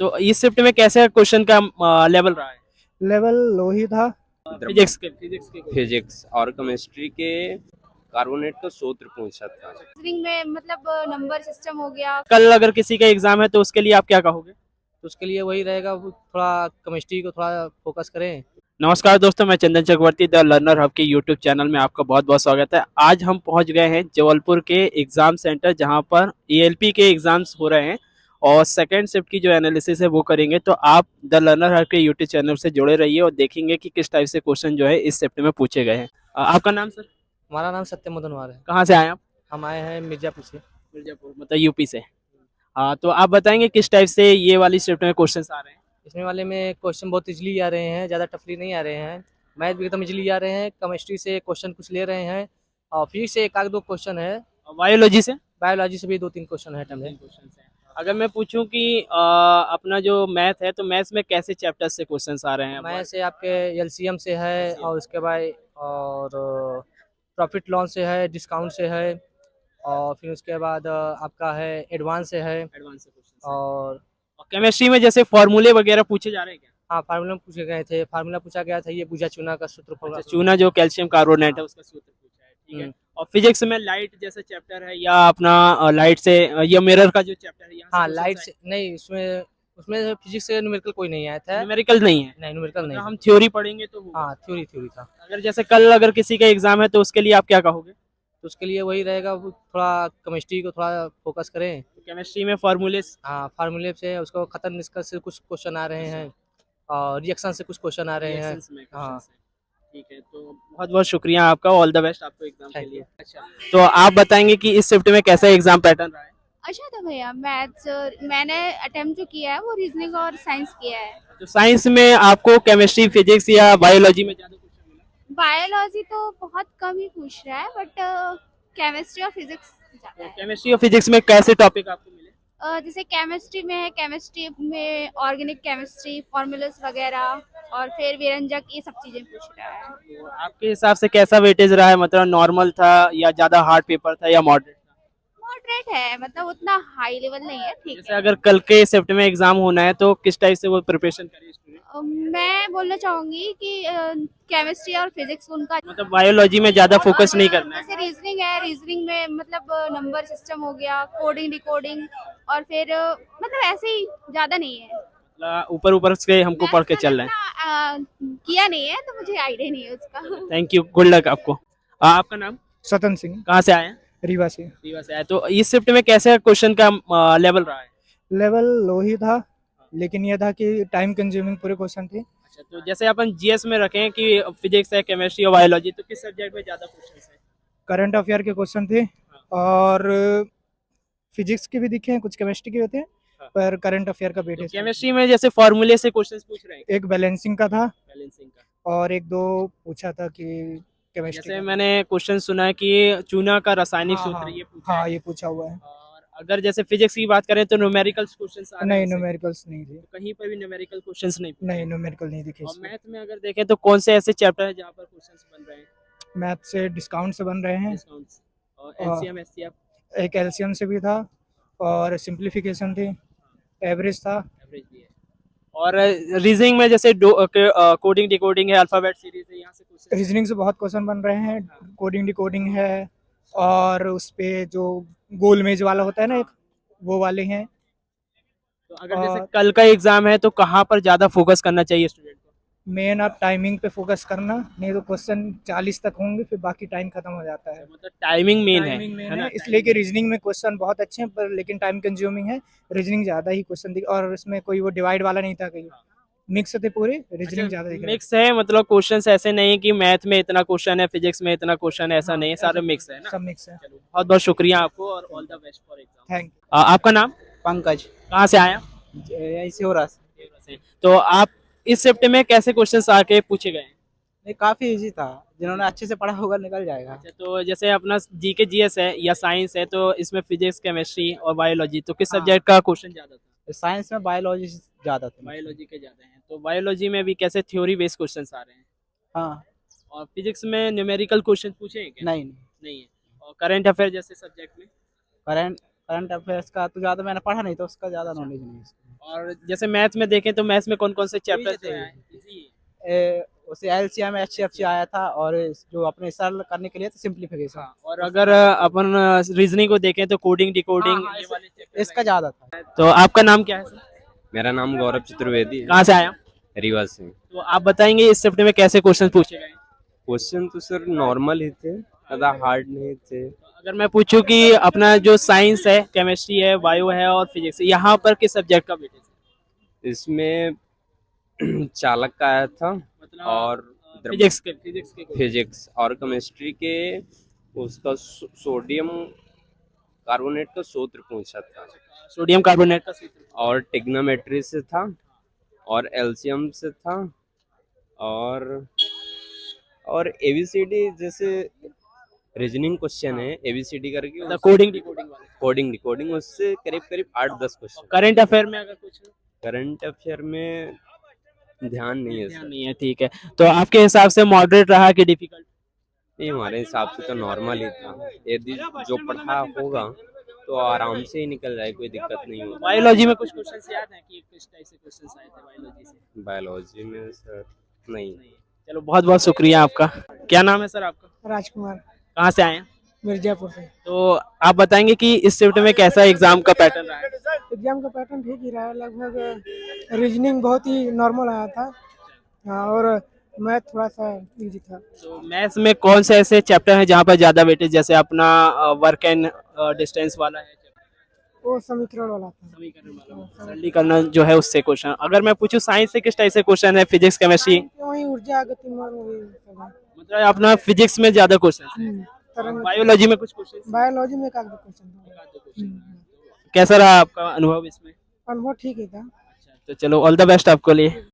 तो इस शिफ्ट में कैसे क्वेश्चन का लेवल रहा है? लेवल लो ही था। फिजिक्स के फिजिक्स और केमिस्ट्री के कार्बोनेट का सूत्र पूछा था। रीजनिंग में मतलब नंबर सिस्टम हो गया। कल अगर किसी का एग्जाम है तो उसके लिए आप क्या कहोगे? तो उसके लिए वही रहेगा, वो थोड़ा केमिस्ट्री को थोड़ा फोकस करें। नमस्कार दोस्तों, मैं चंदन चक्रवर्ती द लर्नर हब के यूट्यूब चैनल में आपका बहुत बहुत स्वागत है। आज हम पहुंच गए हैं जबलपुर के एग्जाम सेंटर, जहां पर एएलपी के एग्जाम्स हो रहे हैं और सेकंड शिफ्ट की जो एनालिसिस है वो करेंगे। तो आप द लर्नर हब के यूट्यूब चैनल से जुड़े रहिए और देखेंगे कि किस टाइप से क्वेश्चन जो है इस शिफ्ट में पूछे गए हैं। आपका नाम सर? हमारा नाम सत्यम मदनवार है। कहाँ से आए आप? हम आए हैं मिर्जापुर से। मिर्जापुर मतलब यूपी से। हाँ, तो आप बताएंगे किस टाइप से ये वाली शिफ्ट में क्वेश्चन आ रहे हैं? इसमें वाले में क्वेश्चन बहुत इजली आ रहे हैं, ज़्यादा टफली नहीं आ रहे हैं। मैथ भी एकदम इजली आ रहे हैं। केमिस्ट्री से क्वेश्चन कुछ ले रहे हैं और फिजिक्स से एक आध दो क्वेश्चन है। बायोलॉजी से? बायोलॉजी से भी 2-3 क्वेश्चन है टर्म है। अगर मैं पूछूं कि अपना जो मैथ है तो मैथ्स में कैसे चैप्टर से क्वेश्चंस आ रहे हैं? मैथ से आपके एलसीएम से है और उसके बाद और प्रॉफिट लॉस से है, डिस्काउंट से है और फिर उसके बाद आपका है एडवांस से है। एडवांस से क्वेश्चंस और केमिस्ट्री में जैसे फॉर्मूले वगैरह पूछे जा रहे हैं क्या? हाँ, फार्मूला पूछे गए थे। फार्मूला पूछा गया था, ये बुझा चूना का सूत्र अच्छा, चूना जो कैल्शियम कार्बोनेट है उसका सूत्र पूछा है, ठीक है। और फिजिक्स में लाइट जैसा चैप्टर है या अपना लाइट से या मिरर का जो चैप्टर है यहाँ से हाँ, questions लाइट आए? से नहीं, उसमें उसमें फिजिक्स से न्यूमेरिकल कोई नहीं आया था। न्यूमेरिकल नहीं है? नहीं, न्यूमेरिकल तो नहीं हम था। थ्योरी पढ़ेंगे तो होगा। हाँ, थ्योरी था। अगर जैसे कल अगर किसी का एग्जाम है तो उसके लिए आप क्या कहोगे? तो उसके लिए वही रहेगा, वो थोड़ा केमिस्ट्री को थोड़ा फोकस करें। तो केमिस्ट्री में फॉर्मूले? हाँ, फार्मूले से उसको खत्म निष्कर्ष से कुछ क्वेश्चन आ रहे हैं और रिएक्शन से कुछ क्वेश्चन आ रहे हैं। हाँ, ठीक है, तो बहुत बहुत शुक्रिया आपका। ऑल द बेस्ट आपको एग्जाम के थैंक लिए। अच्छा, तो आप बताएंगे कि इस शिफ्ट में कैसा एग्जाम पैटर्न रहा है? अच्छा था भैया। मैथ्स मैंने अटेम्प्ट जो किया है वो रीजनिंग और साइंस किया है। तो साइंस में आपको केमिस्ट्री, फिजिक्स या बायोलॉजी में ज्यादा क्वेश्चन मिला? बायोलॉजी तो बहुत कम ही पूछ रहा है, बट केमिस्ट्री और फिजिक्स ज़्यादा है। केमिस्ट्री और फिजिक्स में कैसे टॉपिक आपको मिले? जैसे केमिस्ट्री में है, केमिस्ट्री में ऑर्गेनिक केमिस्ट्री, फॉर्मूलास वगैरह और फिर व्यंजक, ये सब चीज़ें पूछ रहा है। तो आपके हिसाब से कैसा वेटेज रहा है? मतलब नॉर्मल था या ज्यादा हार्ड पेपर था या मॉडरेट था? मॉडरेट है, मतलब उतना हाई लेवल नहीं है, ठीक जैसे है। अगर कल के शिफ्ट में एग्जाम होना है तो किस टाइप से वो प्रिपरेशन करे स्टूडेंट? मैं बोलना चाहूंगी कि केमिस्ट्री और फिजिक्स उनका मतलब बायोलॉजी में ज्यादा फोकस नहीं करना है? जैसे रीजनिंग है, रीजनिंग में मतलब नंबर सिस्टम हो गया, कोडिंग डिकोडिंग और फिर मतलब ऐसे ही, ज्यादा नहीं है। ऊपर ऊपर से हमको पढ़ के चल रहे हैं। किया नहीं है तो मुझे आइडिया नहीं है उसका। थैंक यू, गुड लक आपको। आपका नाम? सतन सिंह, कहाँ से आए हैं? रीवा से। रीवा से आए। तो इस शिफ्ट में कैसे क्वेश्चन का लेवल रहा है? लेवल लो ही था, लेकिन यह था कि टाइम कंज्यूमिंग पूरे क्वेश्चन थे। अच्छा, तो जैसे अपन जीएस में रखें कि फिजिक्स है, केमिस्ट्री और बायोलॉजी, तो किस सब्जेक्ट में ज्यादा क्वेश्चन है? करंट अफेयर के क्वेश्चन थे और फिजिक्स के भी दिखे हैं, कुछ केमिस्ट्री के होते हैं, हाँ। पर करंट अफेयर का तो वेटेज केमिस्ट्री में जैसे फॉर्मूले से क्वेश्चंस पूछ रहे हैं? एक बैलेंसिंग का था बैलेंसिंग का। और एक दो पूछा था कि केमिस्ट्री जैसे का। मैंने क्वेश्चन सुना है कि चूना का रासायनिक हाँ, सूत्र हाँ, ये पूछा हाँ, है। ये पूछा हुआ है। और अगर जैसे फिजिक्स की बात करें तो न्यूमेरिकल क्वेश्चंस आ रहे नहीं, हैं इससे? न्यूमेरिकल्स नहीं थे। तो कहीं पर भी न्यूमेरिकल क्वेश्चंस नहीं पूछे? नहीं, न्यूमेरिकल नहीं दिखे और इसमें। मैथ में अगर देखें तो कौन से ऐसे चैप्टर है जहाँ पर क्वेश्चंस बन रहे हैं? मैथ से डिस्काउंट से बन रहे हैं, डिस्काउंट्स और एलसीएम एचसीएफ? एक एलसीएम से भी था और सिंप्लीफिकेशन थी, एवरेज था। एवरेज भी है। और रीजनिंग में जैसे कोडिंग डिकोडिंग है, अल्फाबेट सीरीज है, यहाँ से क्वेश्चन? रीजनिंग से बहुत क्वेश्चन बन रहे हैं, कोडिंग डिकोडिंग है और उस पे जो गोल मेज वाला होता है ना एक, वो वाले हैं। तो अगर जैसे कल का एग्जाम है तो कहाँ पर ज्यादा फोकस करना चाहिए स्टूडेंट को? मेन आप टाइमिंग पे फोकस करना, नहीं तो क्वेश्चन 40 तक होंगे, फिर बाकी टाइम खत्म हो जाता है। मतलब टाइमिंग मेन है, टाइमिंग मेन है ना? है, इसलिए कि रीजनिंग में क्वेश्चन बहुत अच्छे हैं पर लेकिन टाइम कंज्यूमिंग है। रीजनिंग ज्यादा ही क्वेश्चन दिख, और इसमें कोई वो डिवाइड वाला नहीं था, कहीं मिक्स थे पूरे, रीजनिंग ज्यादा दिख रहा है। मिक्स है, मतलब क्वेश्चंस ऐसे नहीं है कि मैथ में इतना क्वेश्चन है, फिजिक्स में इतना क्वेश्चन है, ऐसा नहीं है, सारे मिक्स है ना? सब मिक्स है। चलो, बहुत बहुत शुक्रिया आपको और all the best for exam. Thank आपका नाम? पंकज, कहाँ से आया? ऐसे हो रहा है। तो आप इस शिफ्ट में कैसे क्वेश्चंस आके पूछे गए हैं? नहीं, काफी इजी था, जिन्होंने अच्छे से पढ़ा होगा निकल जाएगा। अच्छा, तो जैसे अपना जीके जीएस है या साइंस है तो इसमें फिजिक्स, केमिस्ट्री और बायोलॉजी, तो किस हाँ। सब्जेक्ट का क्वेश्चन ज्यादा था? साइंस में बायोलॉजी ज्यादा था। बायोलॉजी के ज्यादा हैं, तो बायोलॉजी में भी कैसे थ्योरी बेस्ड क्वेश्चंस आ रहे हैं? हाँ, और फिजिक्स में न्यूमेरिकल क्वेश्चन पूछे हैं क्या? नहीं, नहीं है। और करंट अफेयर जैसे सब्जेक्ट में? करंट करंट अफेयर्स का तो ज़्यादा मैंने पढ़ा नहीं तो उसका ज़्यादा नॉलेज नहीं है इसका। और जैसे मैथ्स में देखें तो मैथ्स में कौन कौन से चैप्टर थे। उसे एलसीएम एचसीएफ आया था और जो अपने सरल करने के लिए तो सिंप्लीफिकेशन और अगर अपन रीजनिंग को देखें तो कोडिंग डिकोडिंग हाँ, ये वाले chapter इसका ज़्यादा था। हैं। तो आपका नाम क्या है सर? मेरा नाम गौरव चतुर्वेदी है, कहाँ से आया? रीवा से। तो आप बताएंगे इस शिफ्ट में कैसे क्वेश्चन पूछे गए? क्वेश्चन तो सर नॉर्मल ही थे, ज़्यादा हार्ड नहीं थे। अगर मैं पूछूं कि अपना जो साइंस है, केमिस्ट्री है, बायो है और फिजिक्स है, यहाँ पर किस सब्जेक्ट का वेटेज है? इसमें चालक का आया था मतलब और फिजिक्स के फिजिक्स और केमिस्ट्री के उसका सोडियम कार्बोनेट का सूत्र पूछा था सोडियम कार्बोनेट का सूत्र। और टिग्नोमेट्री से था और एलसीएम से था और एबीसीडी जैसे रीजनिंग क्वेश्चन है एबीसीडी करके मतलब कोडिंग डिकोडिंग वाले। कोडिंग डिकोडिंग उससे करीब करीब 8-10 क्वेश्चन। करंट अफेयर में अगर कुछ करंट अफेयर में ध्यान नहीं है ध्यान सर। नहीं है, ठीक है। तो आपके हिसाब से मॉडरेट रहा कि डिफिकल्ट? नहीं, हमारे हिसाब से तो नॉर्मल ही था। यदि जो पढ़ा होगा तो आराम से ही निकल जाए, कोई दिक्कत नहीं होगी। बायोलॉजी में कुछ क्वेश्चंस याद हैं कि किस टाइप से क्वेश्चंस आए थे बायोलॉजी से? बायोलॉजी में सर नहीं। चलो, बहुत बहुत शुक्रिया आपका। क्या नाम है सर आपका? राजकुमार, कहाँ से आए हैं? मिर्जापुर से। तो आप बताएंगे कि इस शिफ्ट में कैसा एग्जाम का पैटर्न रहा है? एग्जाम का पैटर्न ठीक ही रहा है, लगभग रीजनिंग बहुत ही नॉर्मल आया था। हाँ, और मैथ थोड़ा सा इजी था। तो मैथ्स में कौन से ऐसे चैप्टर हैं जहाँ पर ज्यादा वेटेज, जैसे अपना वर्क एंड डिस्टेंस वाला है, वो समीकरण वाला था। समीकरण वाला, सरलीकरण जो है उससे क्वेश्चन। अगर मैं पूछूं साइंस से किस टाइप से क्वेश्चन है, फिजिक्स केमिस्ट्री? वही ऊर्जा गतिमान वही सब है। मतलब अपना फिजिक्स में ज्यादा क्वेश्चन, तरंग बायोलॉजी में कुछ क्वेश्चन। बायोलॉजी में एक आध क्वेश्चन था। कैसा रहा आपका अनुभव इसमें? अनुभव ठीक ही था। तो चलो, ऑल द बेस्ट आपको लिए।